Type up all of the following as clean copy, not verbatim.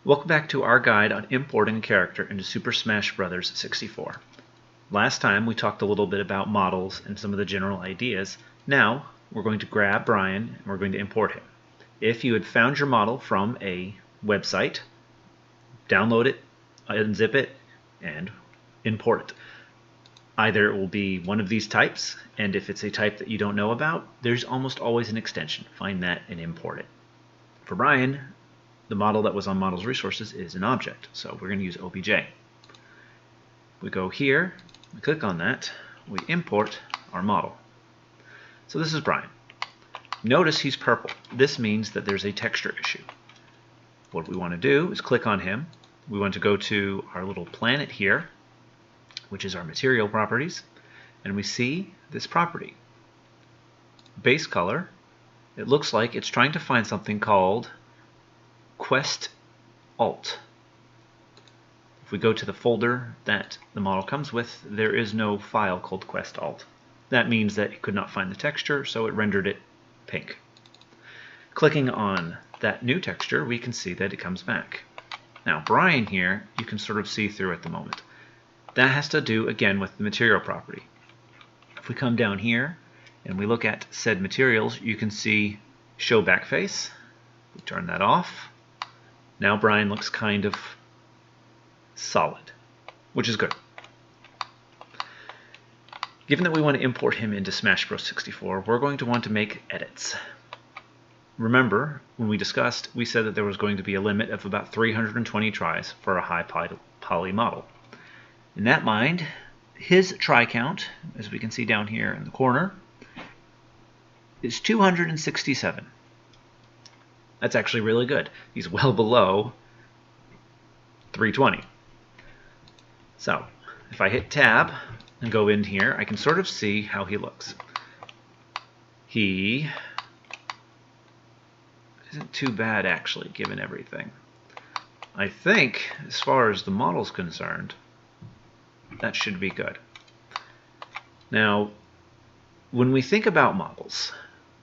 Welcome back to our guide on importing a character into Super Smash Bros. 64. Last time we talked a little bit about models and some of the general ideas. Now we're going to grab Brian and we're going to import him. If you had found your model from a website, download it, unzip it, and import it. Either it will be one of these types, and if it's a type that you don't know about, there's almost always an extension. Find that and import it. For Brian, the model that was on Models Resources is an object, so we're going to use OBJ. We go here, we click on that, we import our model. So this is Brian. Notice he's purple. This means that there's a texture issue. What we want to do is click on him. We want to go to our little planet here, which is our material properties, and we see this property. Base color, it looks like it's trying to find something called Quest Alt. If we go to the folder that the model comes with, there is no file called Quest Alt. That means that it could not find the texture, so it rendered it pink. Clicking on that new texture, we can see that it comes back. Now Brian here, you can sort of see through at the moment. That has to do again with the material property. If we come down here and we look at said materials, you can see show backface. We turn that off. Now Brian looks kind of solid, which is good. Given that we want to import him into Smash Bros. 64, we're going to want to make edits. Remember, when we discussed, we said that there was going to be a limit of about 320 tries for a high poly model. In that mind, his try count, as we can see down here in the corner, is 267. That's actually really good. He's well below 320. So, if I hit tab and go in here, I can sort of see how he looks. He isn't too bad actually, given everything. I think, as far as the model's concerned, that should be good. Now, when we think about models,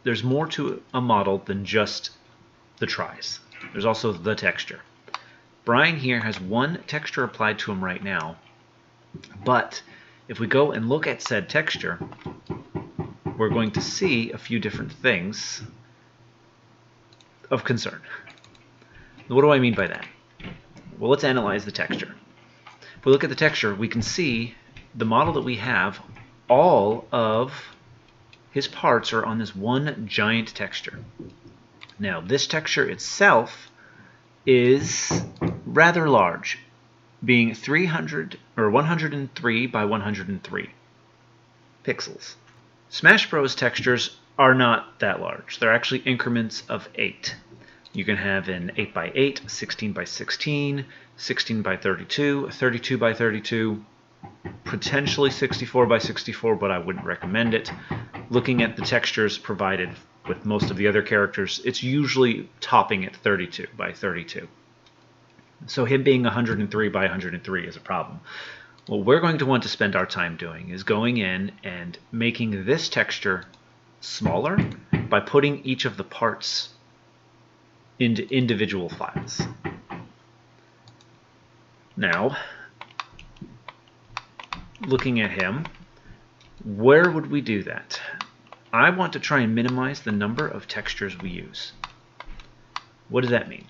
there's more to a model than just the tries. There's also the texture. Brian here has one texture applied to him right now, but if we go and look at said texture, we're going to see a few different things of concern. What do I mean by that? Well, let's analyze the texture. If we look at the texture, we can see the model that we have, all of his parts are on this one giant texture. Now, this texture itself is rather large, being 103 by 103 pixels. Smash Bros. Textures are not that large. They're actually increments of 8. You can have an 8 by 8, 16 by 16, 16 by 32, 32 by 32, potentially 64 by 64, but I wouldn't recommend it. Looking at the textures provided with most of the other characters, it's usually topping at 32 by 32. So him being 103 by 103 is a problem. What we're going to want to spend our time doing is going in and making this texture smaller by putting each of the parts into individual files. Now, looking at him, where would we do that? I want to try and minimize the number of textures we use. What does that mean?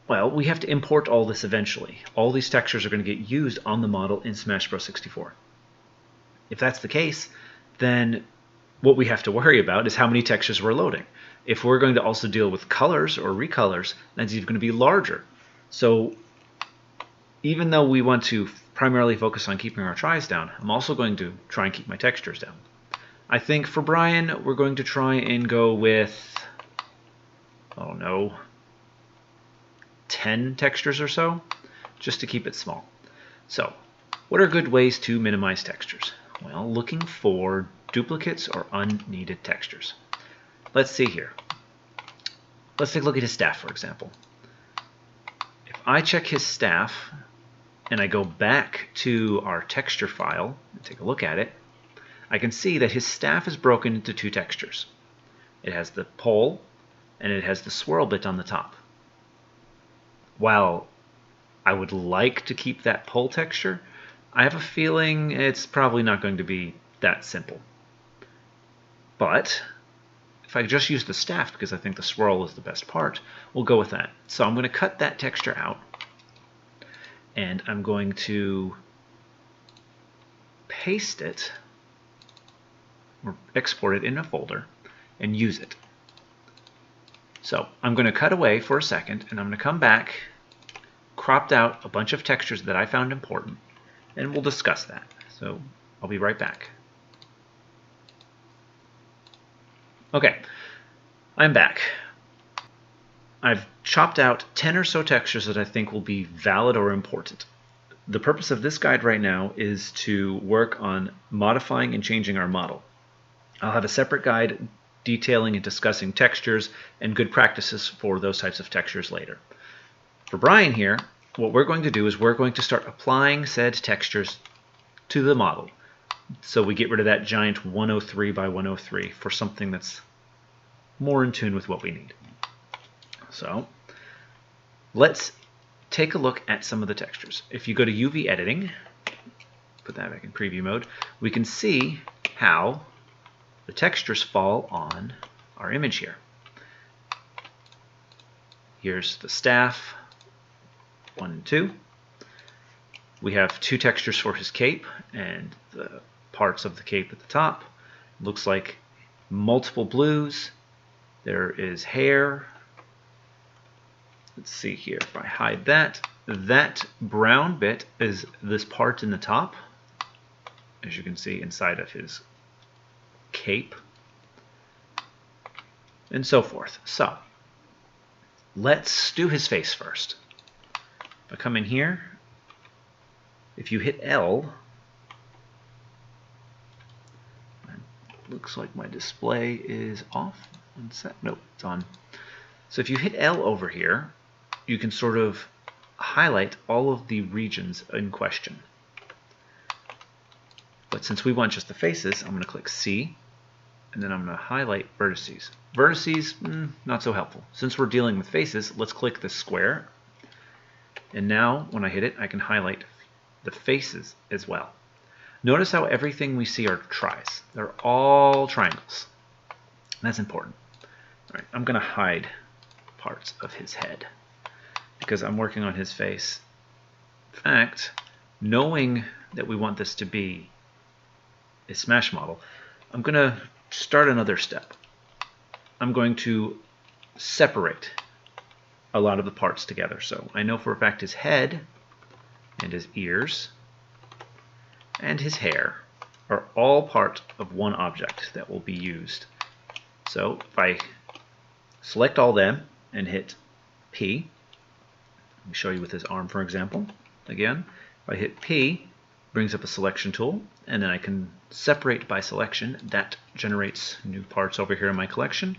Well, we have to import all this eventually. All these textures are going to get used on the model in Smash Bros. 64. If that's the case, then what we have to worry about is how many textures we're loading. If we're going to also deal with colors or recolors, that's even going to be larger. So even though we want to primarily focus on keeping our tries down, I'm also going to try and keep my textures down. I think for Brian, we're going to try and go with, 10 textures or so, just to keep it small. So, what are good ways to minimize textures? Well, looking for duplicates or unneeded textures. Let's see here. Let's take a look at his staff, for example. If I check his staff, and I go back to our texture file and take a look at it, I can see that his staff is broken into two textures. It has the pole and it has the swirl bit on the top. while I would like to keep that pull texture, I have a feeling it's probably not going to be that simple. But if I just use the staff, because I think the swirl is the best part, we'll go with that. So I'm going to cut that texture out, and I'm going to paste it or export it in a folder and use it. So I'm going to cut away for a second, and I'm going to come back, cropped out a bunch of textures that I found important, and we'll discuss that. So I'll be right back. Okay, I'm back. I've chopped out 10 or so textures that I think will be valid or important. The purpose of this guide right now is to work on modifying and changing our model. I'll have a separate guide detailing and discussing textures and good practices for those types of textures later. For Brian here, what we're going to do is we're going to start applying said textures to the model. So we get rid of that giant 103 by 103 for something that's more in tune with what we need. So let's take a look at some of the textures. If you go to UV editing, put that back in preview mode, we can see how the textures fall on our image here. Here's the staff, 1 and 2. We have 2 textures for his cape and the parts of the cape at the top. Looks like multiple blues. There is hair. Let's see here, if I hide that. That brown bit is this part in the top, as you can see inside of his cape, and so forth. So let's do his face first. If I come in here, if you hit L, looks like my display is off. One sec. Nope, it's on. So if you hit L over here, you can sort of highlight all of the regions in question. But since we want just the faces, I'm going to click C, and then I'm going to highlight vertices. Vertices, not so helpful. Since we're dealing with faces, let's click the square. And now, when I hit it, I can highlight the faces as well. Notice how everything we see are tries. They're all triangles. That's important. All right, I'm going to hide parts of his head because I'm working on his face. In fact, knowing that we want this to be a smash model, I'm going to start another step. I'm going to separate a lot of the parts together. So I know for a fact his head and his ears and his hair are all part of one object that will be used. So if I select all them and hit P, let me show you with his arm for example. Again, if I hit P, it brings up a selection tool, and then I can separate by selection. That generates new parts over here in my collection.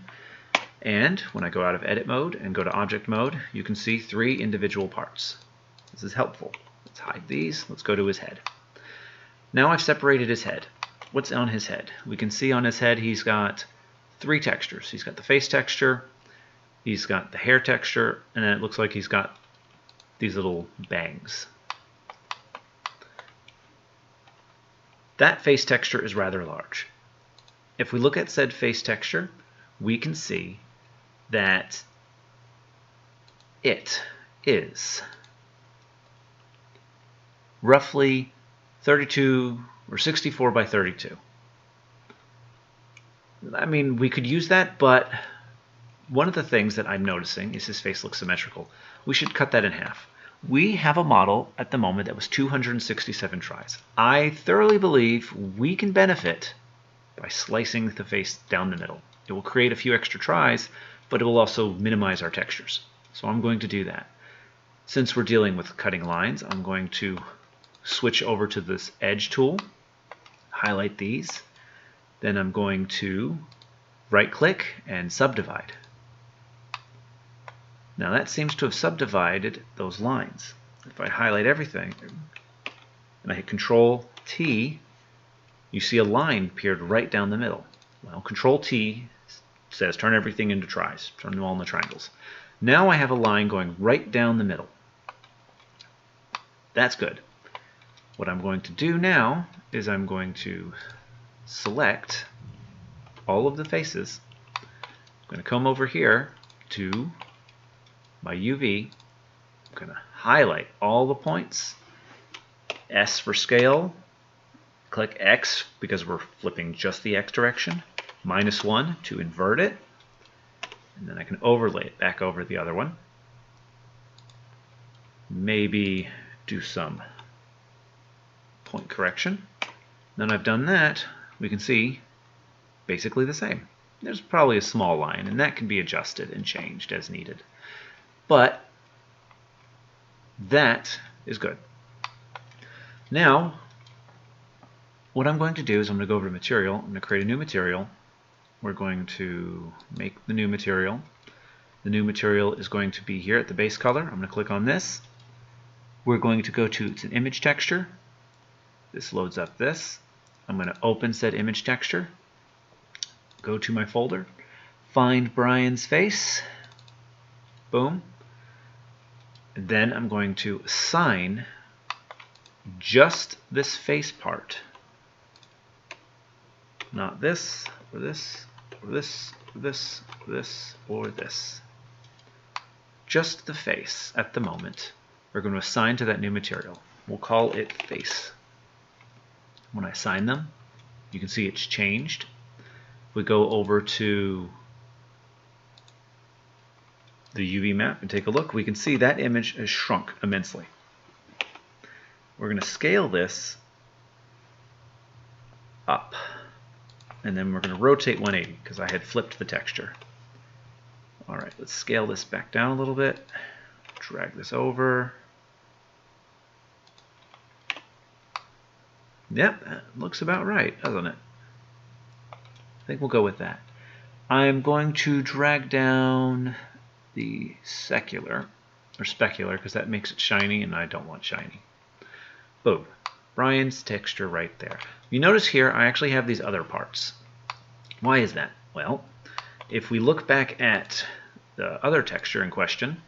And when I go out of edit mode and go to object mode, you can see 3 individual parts. This is helpful. Let's hide these. Let's go to his head. Now I've separated his head. What's on his head? We can see on his head he's got 3 textures. He's got the face texture, he's got the hair texture, and then it looks like he's got these little bangs. That face texture is rather large. If we look at said face texture, we can see that it is roughly 32 or 64 by 32. I mean, we could use that, but one of the things that I'm noticing is his face looks symmetrical. We should cut that in half. We have a model at the moment that was 267 tries. I thoroughly believe we can benefit by slicing the face down the middle. It will create a few extra tries, but it will also minimize our textures. So I'm going to do that. Since we're dealing with cutting lines, I'm going to switch over to this edge tool, highlight these, then I'm going to right click and subdivide. Now that seems to have subdivided those lines. If I highlight everything and I hit Control T, you see a line appeared right down the middle. Well, Control T says turn everything into tries, turn them all into triangles. Now I have a line going right down the middle. That's good. What I'm going to do now is I'm going to select all of the faces. I'm going to come over here to my UV. I'm going to highlight all the points. S for scale. Click X because we're flipping just the X direction. -1 to invert it. And then I can overlay it back over the other one. Maybe do some point correction. Then I've done that, we can see basically the same. There's probably a small line, and that can be adjusted and changed as needed. But that is good. Now, what I'm going to do is I'm going to go over to Material. I'm going to create a new material. We're going to make the new material. The new material is going to be here at the base color. I'm going to click on this. We're going to go to it's an image texture. This loads up this. I'm going to open said image texture. Go to my folder. Find Brian's face. Boom. And then I'm going to assign just this face part. Not this, or this, or this, or this, or this, or this. Just the face at the moment. We're going to assign to that new material. We'll call it face. When I assign them, you can see it's changed. If we go over to the UV map and take a look, we can see that image has shrunk immensely. We're going to scale this up. And then we're going to rotate 180 because I had flipped the texture. Alright, let's scale this back down a little bit. Drag this over. Yep, that looks about right, doesn't it? I think we'll go with that. I'm going to drag down the specular because that makes it shiny and I don't want shiny. Boom. Brian's texture right there. You notice here I actually have these other parts. Why is that? Well, if we look back at the other texture in question,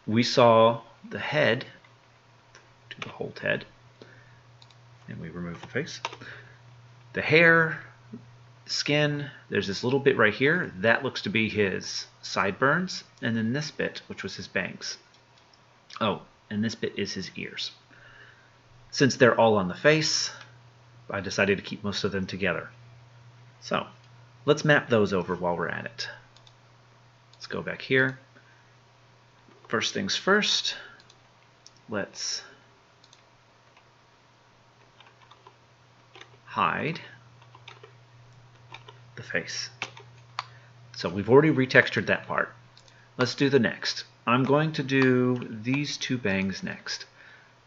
we saw the head, do the whole head, and we remove the face. The hair, skin, there's this little bit right here, that looks to be his sideburns, and then this bit, which was his bangs. Oh, and this bit is his ears. Since they're all on the face, I decided to keep most of them together. So, let's map those over while we're at it. Let's go back here. First things first, let's hide the face. So we've already retextured that part. Let's do the next. I'm going to do these two bangs next.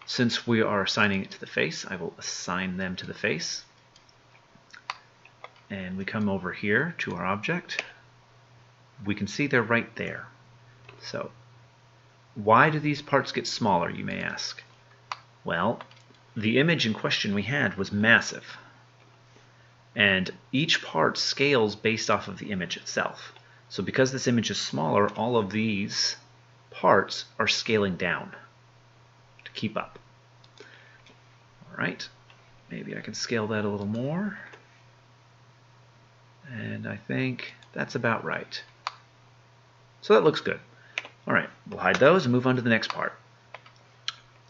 Since we are assigning it to the face, I will assign them to the face. And we come over here to our object. We can see they're right there. So, why do these parts get smaller, you may ask? Well, the image in question we had was massive. And each part scales based off of the image itself. So because this image is smaller, all of these parts are scaling down to keep up. Alright, maybe I can scale that a little more. And I think that's about right. So that looks good. Alright, we'll hide those and move on to the next part.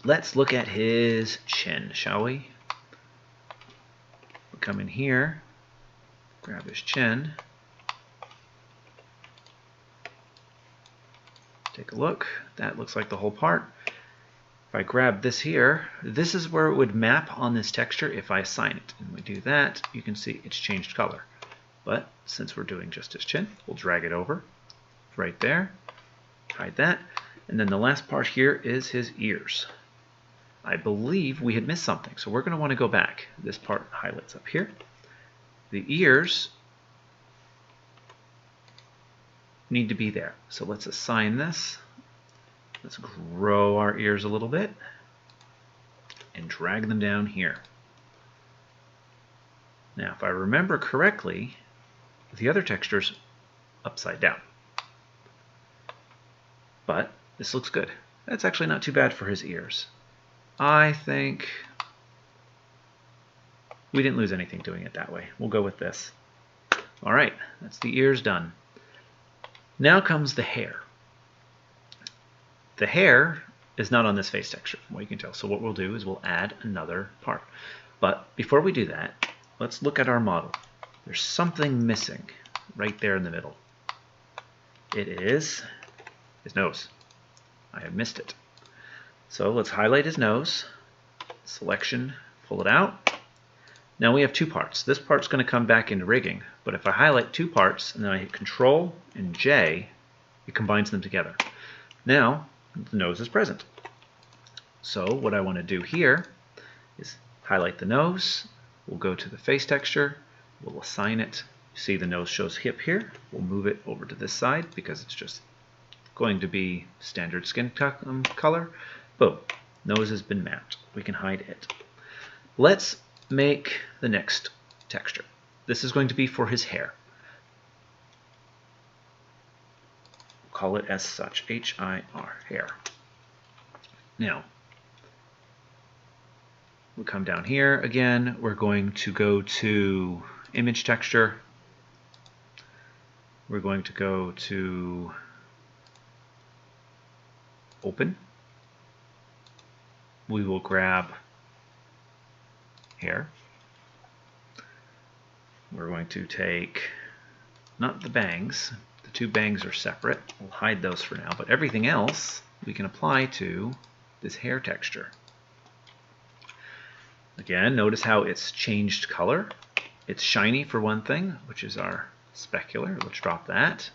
Let's look at his chin, shall we? We'll come in here, grab his chin. Take a look. That looks like the whole part. If I grab this here, this is where it would map on this texture if I assign it. And we do that, you can see it's changed color. But since we're doing just his chin, we'll drag it over right there. Hide that. And then the last part here is his ears. I believe we had missed something, so we're going to want to go back. This part highlights up here. The ears need to be there. So let's assign this. Let's grow our ears a little bit and drag them down here. Now, if I remember correctly, the other texture's upside down. But this looks good. That's actually not too bad for his ears. I think we didn't lose anything doing it that way. We'll go with this. All right, that's the ears done. Now comes the hair. The hair is not on this face texture, from what you can tell. So what we'll do is we'll add another part. But before we do that, let's look at our model. There's something missing right there in the middle. It is his nose. I have missed it. So let's highlight his nose, selection, pull it out. Now we have two parts. This part's going to come back into rigging, but if I highlight two parts and then I hit Control and J, it combines them together. Now the nose is present. So what I want to do here is highlight the nose. We'll go to the face texture. We'll assign it. You see the nose shows hip here. We'll move it over to this side because it's just going to be standard skin color. Boom. Nose has been mapped. We can hide it. Let's make the next texture. This is going to be for his hair. We'll call it as such, H-I-R, hair. Now, we'll come down here again. We're going to go to image texture. We're going to go to open. We will grab hair. We're going to take, not the bangs, the two bangs are separate. We'll hide those for now, but everything else we can apply to this hair texture. Again, notice how it's changed color. It's shiny for one thing, which is our specular. Let's drop that.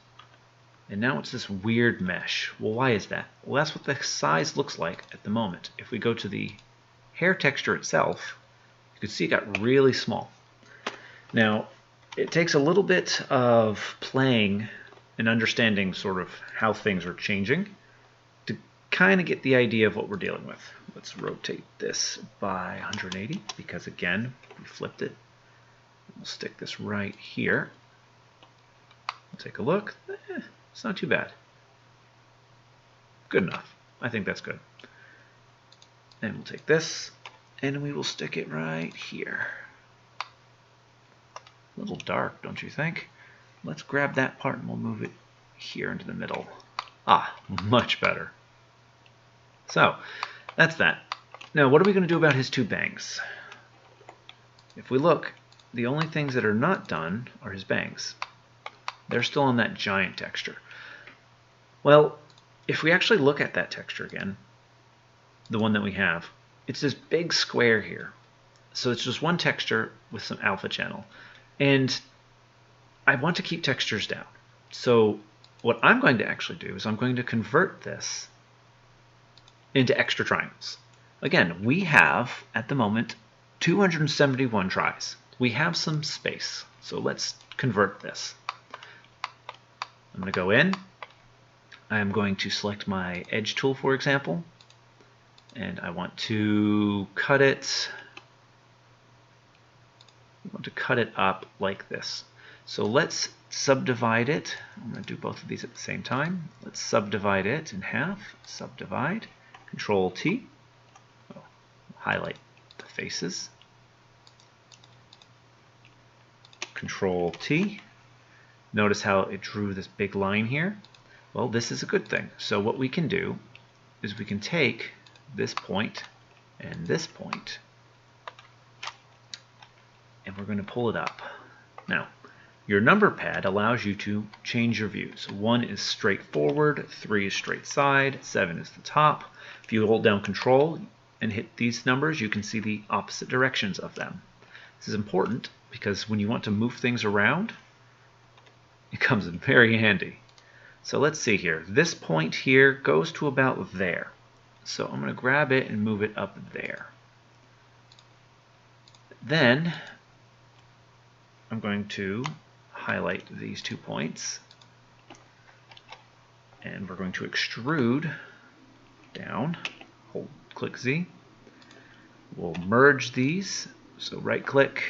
And now it's this weird mesh. Well, why is that? Well, that's what the size looks like at the moment. If we go to the hair texture itself, you can see it got really small. Now, it takes a little bit of playing and understanding sort of how things are changing to kind of get the idea of what we're dealing with. Let's rotate this by 180 because, again, we flipped it. We'll stick this right here. We'll take a look. It's not too bad. Good enough. I think that's good. And we'll take this and we will stick it right here. A little dark, don't you think? Let's grab that part and we'll move it here into the middle. Ah, much better. So, that's that. Now, what are we going to do about his two bangs? If we look, the only things that are not done are his bangs. They're still on that giant texture. Well, if we actually look at that texture again, the one that we have, it's this big square here. So it's just one texture with some alpha channel. And I want to keep textures down. So what I'm going to actually do is I'm going to convert this into extra triangles. Again, we have, at the moment, 271 tries. We have some space. So let's convert this. I'm going to go in. I am going to select my edge tool, for example, and I want to cut it. I want to cut it up like this. So let's subdivide it. I'm going to do both of these at the same time. Let's subdivide it in half. Subdivide. Control T. Oh, highlight the faces. Control T. Notice how it drew this big line here. Well, this is a good thing. So what we can do is we can take this point and this point and we're going to pull it up. Now, your number pad allows you to change your views. 1 is straight forward, 3 is straight side, 7 is the top. If you hold down Control and hit these numbers, you can see the opposite directions of them. This is important because when you want to move things around, it comes in very handy. So let's see here. This point here goes to about there. So I'm going to grab it and move it up there. Then I'm going to highlight these 2 points and we're going to extrude down. Click Z. We'll merge these. So right click,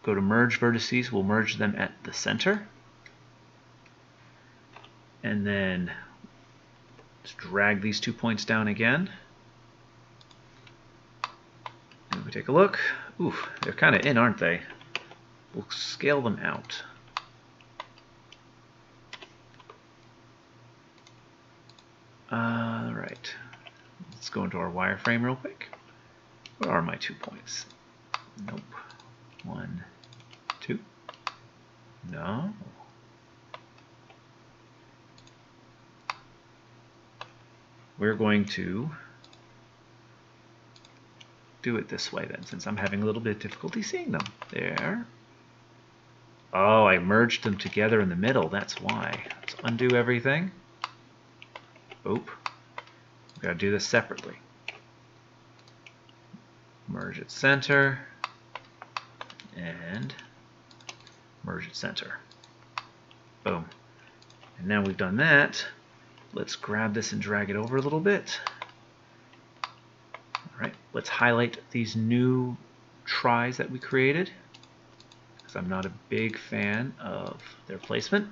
go to merge vertices. We'll merge them at the center. And then Let's drag these 2 points down again. And we take a look. Ooh, they're kind of in, aren't they? We'll scale them out. Right. Let's go into our wireframe real quick. Where are my 2 points? Nope. 1, 2. No. We're going to do it this way then, since I'm having a little bit of difficulty seeing them. There. Oh, I merged them together in the middle. That's why. Let's undo everything. Oop. We've got to do this separately. Merge at center. And merge at center. Boom. And now we've done that. Let's grab this and drag it over a little bit. All right, let's highlight these new tries that we created, because I'm not a big fan of their placement.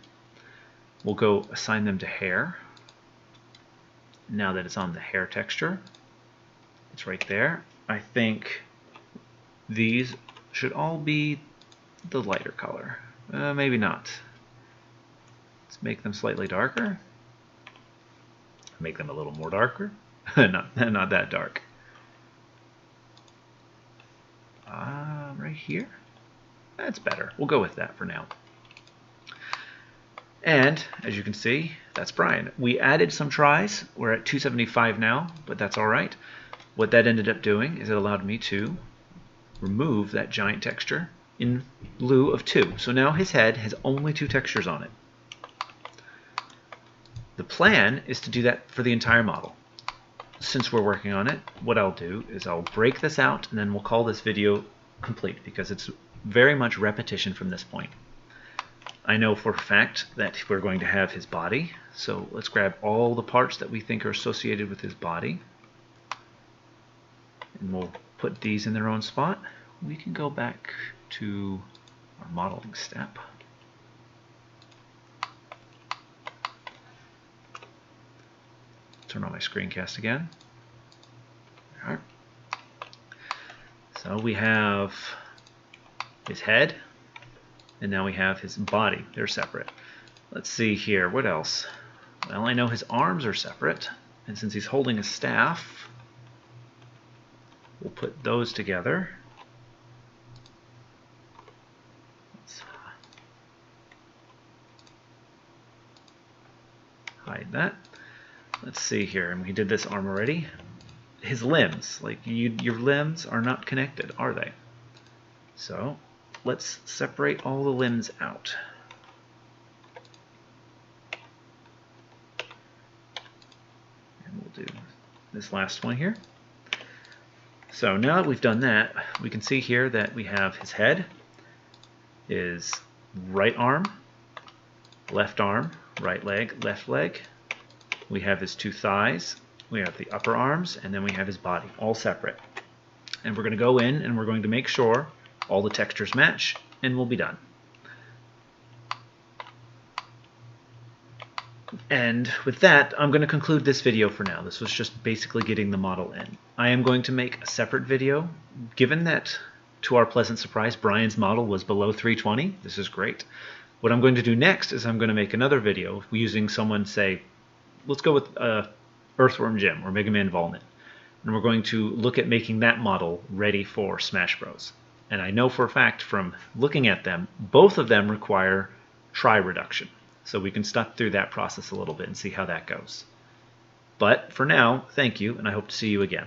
We'll go assign them to hair. Now that it's on the hair texture, it's right there. I think these should all be the lighter color. Maybe not. Let's make them slightly darker. Make them a little more darker. not that dark. Right here. That's better. We'll go with that for now. And as you can see, that's Brian. We added some tries. We're at 275 now, but that's all right. What that ended up doing is it allowed me to remove that giant texture in lieu of 2. So now his head has only 2 textures on it. The plan is to do that for the entire model. Since we're working on it, what I'll do is I'll break this out and then we'll call this video complete, because it's very much repetition from this point. I know for a fact that we're going to have his body, so let's grab all the parts that we think are associated with his body, and we'll put these in their own spot. We can go back to our modeling step. Turn on my screencast again. All right. So we have his head, and now we have his body. They're separate. Let's see here. What else? Well, I know his arms are separate, and since he's holding a staff, we'll put those together. Let's hide that. Let's see here, and we did this arm already. His limbs, like your limbs are not connected, are they? So let's separate all the limbs out. And we'll do this last one here. So now that we've done that, we can see here that we have his head, his right arm, right leg, left leg. We have his 2 thighs, we have the upper arms, and then we have his body, all separate. And we're going to go in and we're going to make sure all the textures match, and we'll be done. And with that, I'm going to conclude this video for now. This was just basically getting the model in. I am going to make a separate video. Given that, to our pleasant surprise, Brian's model was below 320, this is great. What I'm going to do next is I'm going to make another video using someone, say, let's go with Earthworm Jim or Mega Man Volnit. And we're going to look at making that model ready for Smash Bros. And I know for a fact from looking at them, both of them require try reduction. So we can step through that process a little bit and see how that goes. But for now, thank you, and I hope to see you again.